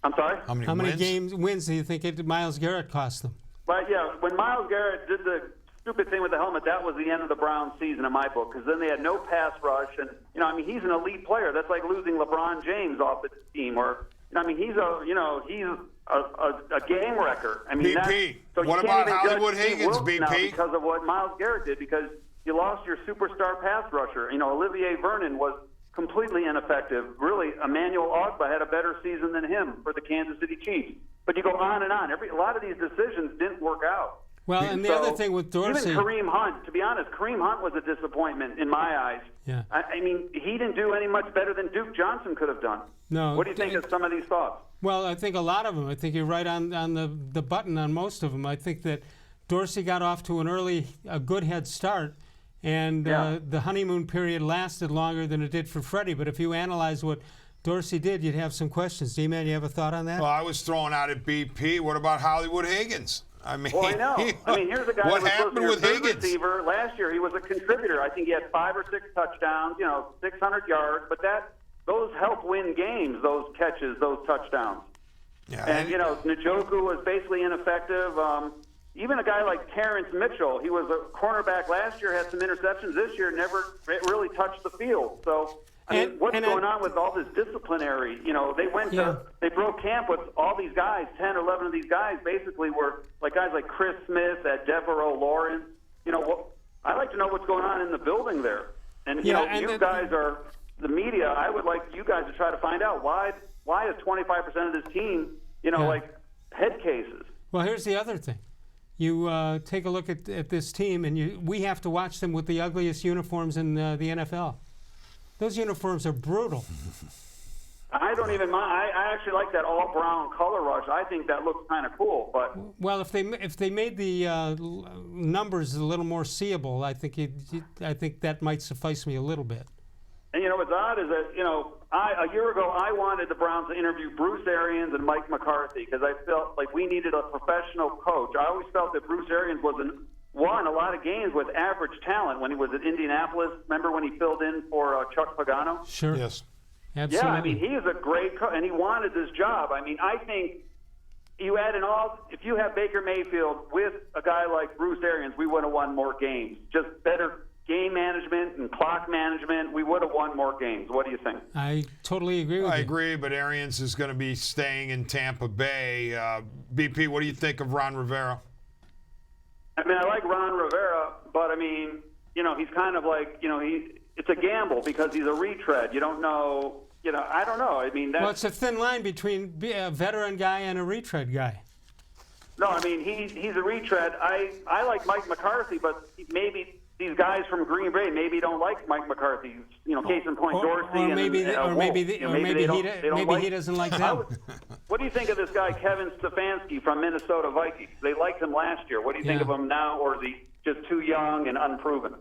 I'm sorry? How many wins do you think Myles Garrett cost them? But, yeah, when Myles Garrett did the stupid thing with the helmet, that was the end of the Browns season in my book, because then they had no pass rush. And, you know, I mean, he's an elite player. That's like losing LeBron James off the team. Or, you know, I mean, he's a game wrecker. I mean, BP, so what about Hollywood Higgins, BP? Because of what Myles Garrett did, because you lost your superstar pass rusher. You know, Olivier Vernon was completely ineffective. Really, Emmanuel Ogbah had a better season than him for the Kansas City Chiefs. But you go on and on. A lot of these decisions didn't work out. Well, and the other thing with Dorsey... Even Kareem Hunt, to be honest, Kareem Hunt was a disappointment in my eyes. Yeah. I mean, he didn't do any much better than Duke Johnson could have done. No. What do you think of some of these thoughts? Well, I think a lot of them. I think you're right on the button on most of them. I think that Dorsey got off to a good head start, and the honeymoon period lasted longer than it did for Freddie. But if you analyze what Dorsey did, you'd have some questions. D-Man, you have a thought on that? Well, I was throwing out at BP. What about Hollywood Higgins? I mean, well, I know. I mean, here's a guy what who was happened supposed to be a with third Higgins? receiver. Last year, he was a contributor. I think he had 5 or 6 touchdowns, 600 yards. But those help win games, those catches, those touchdowns. And, Njoku was basically ineffective. Even a guy like Terrence Mitchell, he was a cornerback last year, had some interceptions. This year never really touched the field. So, what's going on with all this disciplinary? They broke camp with all these guys, 10 or 11 of these guys basically were like guys like Chris Smith, Devereaux Lawrence. I'd like to know what's going on in the building there. And, you guys are the media. I would like you guys to try to find out why is 25% of this team, like head cases. Well, here's the other thing. You take a look at this team, and we have to watch them with the ugliest uniforms in the NFL. Those uniforms are brutal. I don't even mind. I actually like that all brown color rush. I think that looks kind of cool. But well, if they made the numbers a little more seeable, I think that might suffice me a little bit. And what's odd is that a year ago I wanted the Browns to interview Bruce Arians and Mike McCarthy because I felt like we needed a professional coach. I always felt that Bruce Arians won a lot of games with average talent when he was at Indianapolis. Remember when he filled in for Chuck Pagano? Sure. Yes. Absolutely. Yeah, he is a great coach, and he wanted this job. I think you add in if you have Baker Mayfield with a guy like Bruce Arians, we would have won more games. Just better game management and clock management, we would have won more games. What do you think? I totally agree with you. I agree, but Arians is going to be staying in Tampa Bay. BP, what do you think of Ron Rivera? I like Ron Rivera, but he's kind of like, it's a gamble because he's a retread. You don't know, I don't know. Well, it's a thin line between a veteran guy and a retread guy. No, he's a retread. I like Mike McCarthy, but maybe these guys from Green Bay maybe don't like Mike McCarthy. Case in point, Dorsey or maybe maybe he doesn't like them. What do you think of this guy Kevin Stefanski from Minnesota Vikings? They liked him last year. What do you think of him now, or is he just too young and unproven?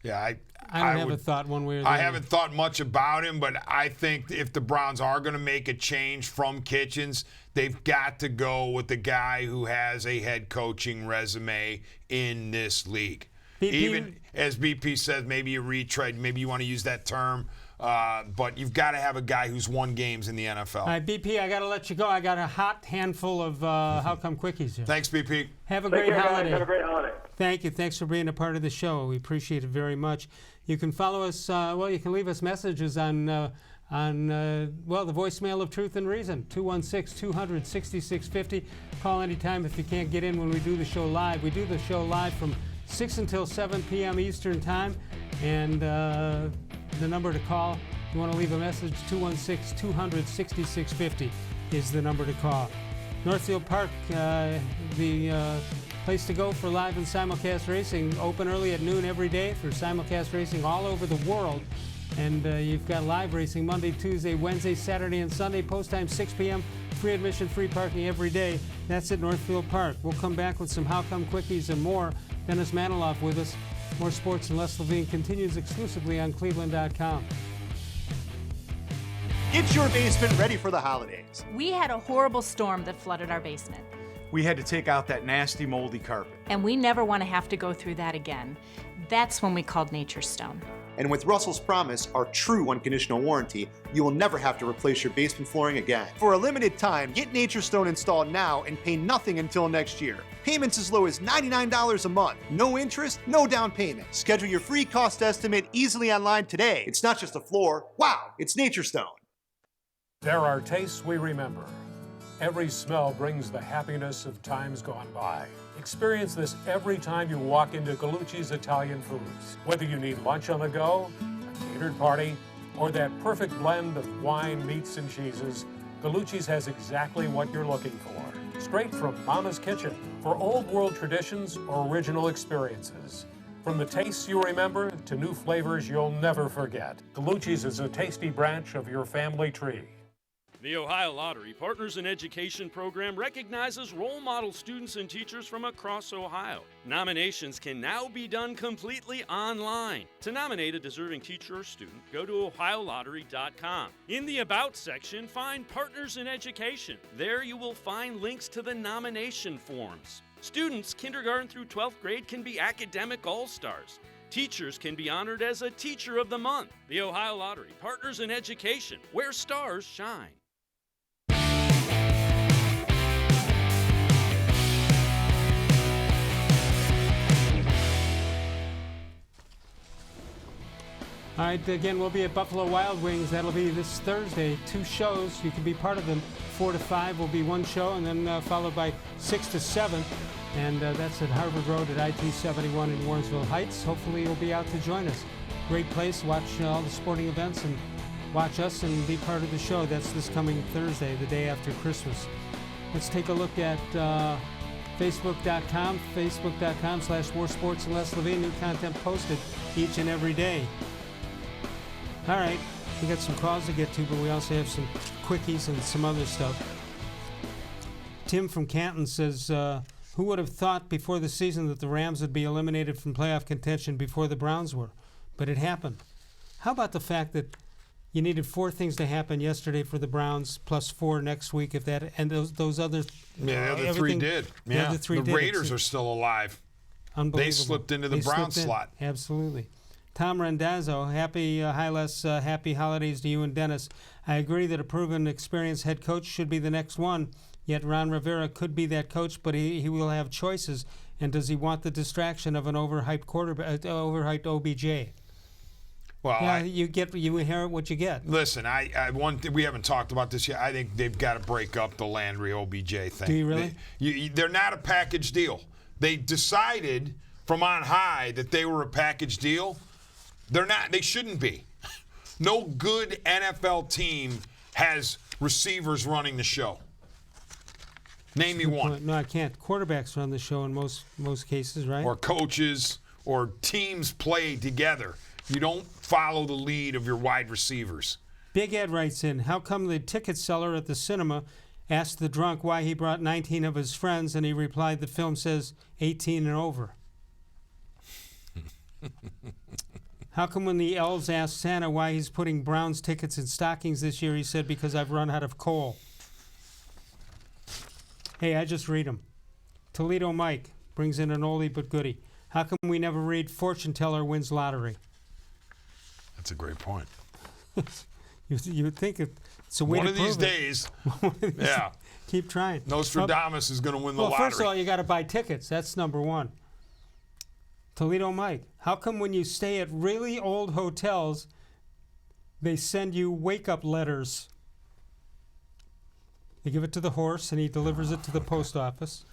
Yeah, I haven't thought one way or the other. I haven't thought much about him, but I think if the Browns are going to make a change from Kitchens, they've got to go with the guy who has a head coaching resume in this league. Even as BP says, maybe a retread, maybe you want to use that term, but you've got to have a guy who's won games in the NFL. All right, BP, I got to let you go. I got a hot handful of How Come Quickies here. Thanks, BP. Have a great holiday. Have a great holiday. Thank you. Thanks for being a part of the show. We appreciate it very much. You can follow us. You can leave us messages on the voicemail of Truth and Reason, 216-200-6650. Call anytime if you can't get in when we do the show live. We do the show live from 6 until 7 p.m. Eastern Time. And the number to call, if you want to leave a message, 216-200-6650 is the number to call. Northfield Park, the place to go for live and simulcast racing, open early at noon every day for simulcast racing all over the world. And you've got live racing Monday, Tuesday, Wednesday, Saturday, and Sunday. Post time 6 p.m. Free admission, free parking every day. That's at Northfield Park. We'll come back with some How Come Quickies and more. Dennis-Manoloff with us. More Sports and Les-levine continues exclusively on cleveland.com. Get your basement ready for the holidays. We had a horrible storm that flooded our basement. We had to take out that nasty moldy carpet. And we never want to have to go through that again. That's when we called Nature's Stone. And with Russell's Promise, our true unconditional warranty, you will never have to replace your basement flooring again. For a limited time, get Nature's Stone installed now and pay nothing until next year. Payments as low as $99 a month. No interest, no down payment. Schedule your free cost estimate easily online today. It's not just a floor. Wow, it's Nature's Stone. There are tastes we remember. Every smell brings the happiness of times gone by. Experience this every time you walk into Gallucci's Italian Foods. Whether you need lunch on the go, a catered party, or that perfect blend of wine, meats, and cheeses, Gallucci's has exactly what you're looking for. Straight from Mama's Kitchen for old world traditions or original experiences. From the tastes you remember to new flavors you'll never forget. Gallucci's is a tasty branch of your family tree. The Ohio Lottery Partners in Education program recognizes role model students and teachers from across Ohio. Nominations can now be done completely online. To nominate a deserving teacher or student, go to OhioLottery.com. In the About section, find Partners in Education. There you will find links to the nomination forms. Students, kindergarten through 12th grade, can be academic all-stars. Teachers can be honored as a Teacher of the Month. The Ohio Lottery Partners in Education, where stars shine. All right, again, we'll be at Buffalo Wild Wings. That'll be this Thursday. 2 shows. You can be part of them. 4 to 5 will be one show, and then followed by 6 to 7. And that's at Harvard Road at IT-71 in Warrensville Heights. Hopefully you'll be out to join us. Great place. Watch all the sporting events and watch us and be part of the show. That's this coming Thursday, the day after Christmas. Let's take a look at Facebook.com, Facebook.com/more-sports-and-les-levine. New content posted each and every day. All right, we got some calls to get to, but we also have some quickies and some other stuff. Tim from Canton says, who would have thought before the season that the Rams would be eliminated from playoff contention before the Browns were? But it happened. How about the fact that you needed 4 things to happen yesterday for the Browns, plus 4 next week, if that, and those other. Yeah, the other 3 did. Yeah, the 3 the did. Raiders are still alive. Unbelievable. They slipped into the Browns slot. Absolutely. Tom Randazzo, happy happy holidays to you and Dennis. I agree that a proven, experienced head coach should be the next one. Yet Ron Rivera could be that coach, but he will have choices. And does he want the distraction of an overhyped quarterback, overhyped OBJ? Well, yeah, you inherit what you get. Listen, we haven't talked about this yet. I think they've got to break up the Landry OBJ thing. Do you really? They're not a package deal. They decided from on high that they were a package deal. They're not. They shouldn't be. No good NFL team has receivers running the show. Name me one. No, I can't. Quarterbacks run the show in most cases, right? Or coaches or teams play together. You don't follow the lead of your wide receivers. Big Ed writes in, how come the ticket seller at the cinema asked the drunk why he brought 19 of his friends, and he replied the film says 18 and over? How come when the elves asked Santa why he's putting Browns tickets in stockings this year, he said, because I've run out of coal? Hey, I just read them. Toledo Mike brings in an oldie but goodie. How come we never read fortune teller wins lottery? That's a great point. you would think it's a way One to of prove these days, yeah. Keep trying. Nostradamus is going to win the lottery. Well, first of all, you got to buy tickets. That's number one. Toledo Mike, how come when you stay at really old hotels, they send you wake-up letters? You give it to the horse, and he delivers it to the post office.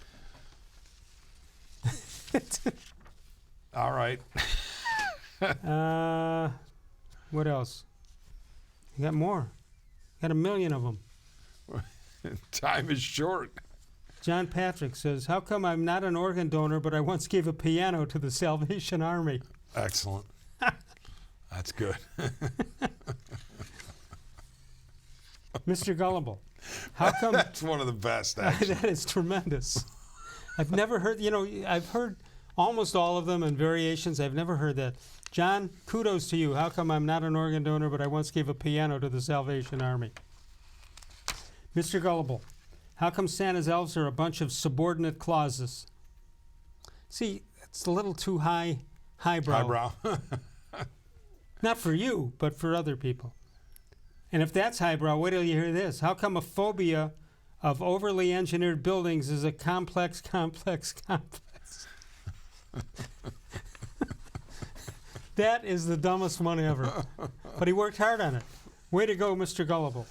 All right. What else? You got more. You got 1 million of them. Time is short. John Patrick says, how come I'm not an organ donor, but I once gave a piano to the Salvation Army? Excellent. That's good. Mr. Gullible, how come... That's one of the best, actually. That is tremendous. I've never heard, I've heard almost all of them and variations. I've never heard that. John, kudos to you. How come I'm not an organ donor, but I once gave a piano to the Salvation Army? Mr. Gullible, how come Santa's elves are a bunch of subordinate clauses? See, it's a little too highbrow. Highbrow. Not for you, but for other people. And if that's highbrow, wait till you hear this. How come a phobia of overly engineered buildings is a complex? That is the dumbest one ever. But he worked hard on it. Way to go, Mr. Gullible.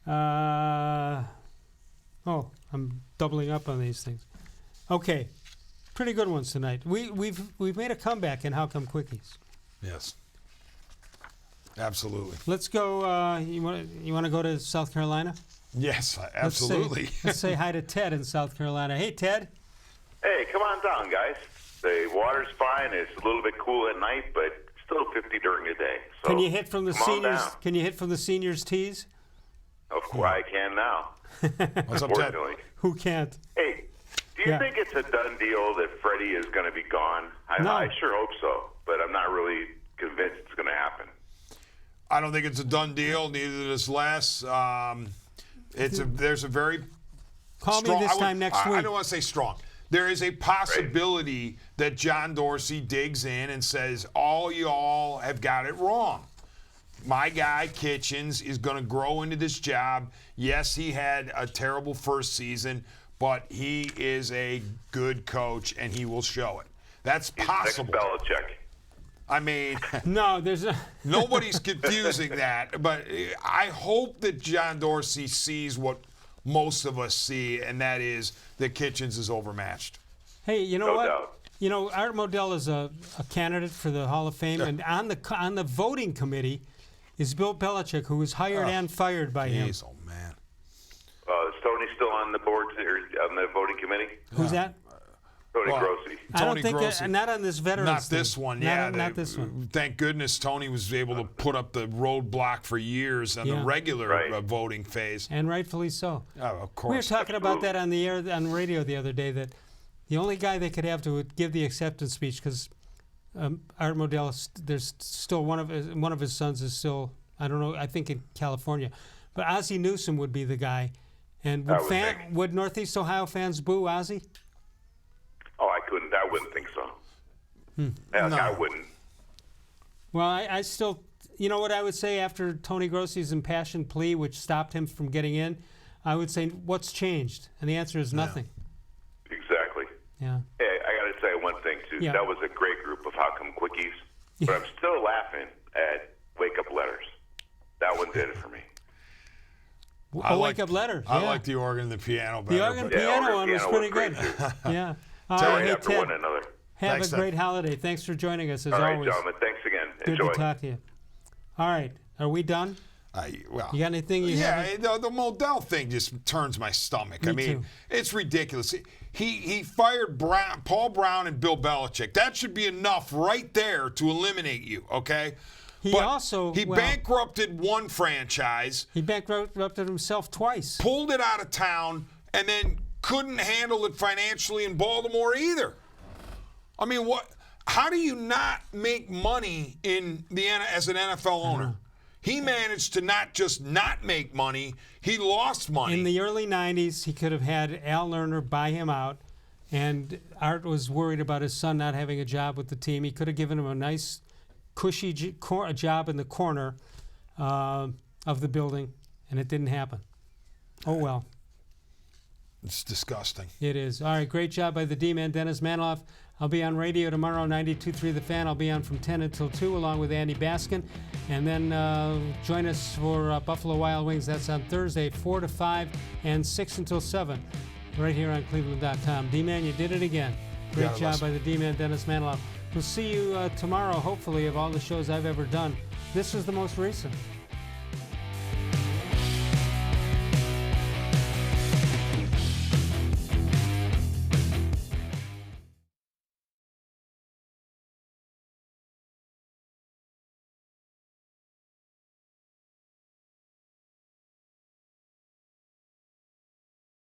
I'm doubling up on these things. Okay, pretty good ones tonight. We've made a comeback in How Come Quickies. Yes, absolutely. Let's go. You want to go to South Carolina? Yes, absolutely. Let's say hi to Ted in South Carolina. Hey, Ted. Hey, come on down, guys. The water's fine. It's a little bit cool at night, but still 50 during the day. So can you hit from the seniors? Down. Can you hit from the seniors' tees? Of course, I can now. What's up, Ted? Who can't? Hey, do you think it's a done deal that Freddie is going to be gone? No. I sure hope so, but I'm not really convinced it's going to happen. I don't think it's a done deal. Neither does Les. There's a very Call strong, me this time next week. I don't want to say strong. There is a possibility that John Dorsey digs in and says, all y'all have got it wrong. My guy, Kitchens, is going to grow into this job. Yes, he had a terrible first season, but he is a good coach, and he will show it. That's possible. Next Belichick. I mean, no, there's no. Nobody's confusing that. But I hope that John Dorsey sees what most of us see, and that is that Kitchens is overmatched. Hey, you know No what? doubt. You know, Art Modell is a candidate for the Hall of Fame, and on the voting committee is Bill Belichick, who was hired and fired by him. Oh man. Is Tony still on the board or on the voting committee? Who's that? Tony Grossi. I don't think Grossi. Not on this veterans. Not thing. this one, Not this one. Thank goodness Tony was able to put up the roadblock for years on the regular voting phase. And rightfully so. Oh, of course. We were talking about that on the air on radio the other day, that the only guy they could have to give the acceptance speech, because Art Modell, there's still one of his sons is still, I don't know, I think in California, but Ozzie Newsome would be the guy. And would Northeast Ohio fans boo Ozzie? Oh, I wouldn't think so. I wouldn't. Well, I still, you know what I would say after Tony Grossi's impassioned plea, which stopped him from getting in? I would say, what's changed? And the answer is nothing. Exactly. Yeah. Hey, I got to say one thing, too. Yeah. That was a great group of How Come Quickies, but I'm still laughing at Wake Up Letters. That one did it for me. Wake Up Letters. I like the organ and the piano better. The organ piano one was pretty good. Yeah. All right, hey, Ted, one another. have Thanks, a great holiday. Thanks for joining us, as All right, always. gentlemen. Thanks again. Good Enjoy. to talk to you. All right. Are we done? Well, you got anything you haven't? the Modell thing just turns my stomach. Me I mean, too. it's ridiculous. He fired Paul Brown and Bill Belichick. That should be enough right there to eliminate you, okay? He bankrupted one franchise. He bankrupted himself twice. Pulled it out of town, and then couldn't handle it financially in Baltimore either. I mean, what? How do you not make money as an NFL owner? He managed to not just not make money, he lost money. In the early 90s, he could have had Al Lerner buy him out, and Art was worried about his son not having a job with the team. He could have given him a nice, cushy job in the corner of the building, and it didn't happen. Oh, well. It's disgusting. It is. All right, great job by the D-Man, dennis-manoloff. I'll be on radio tomorrow, 92.3 The Fan. I'll be on from 10 until 2 along with Andy Baskin. And then join us for Buffalo Wild Wings. That's on Thursday, 4 to 5 and 6 until 7, right here on cleveland.com. D-Man, you did it again. Great job by the D-Man, dennis-manoloff. We'll see you tomorrow, hopefully, of all the shows I've ever done. This is the most recent.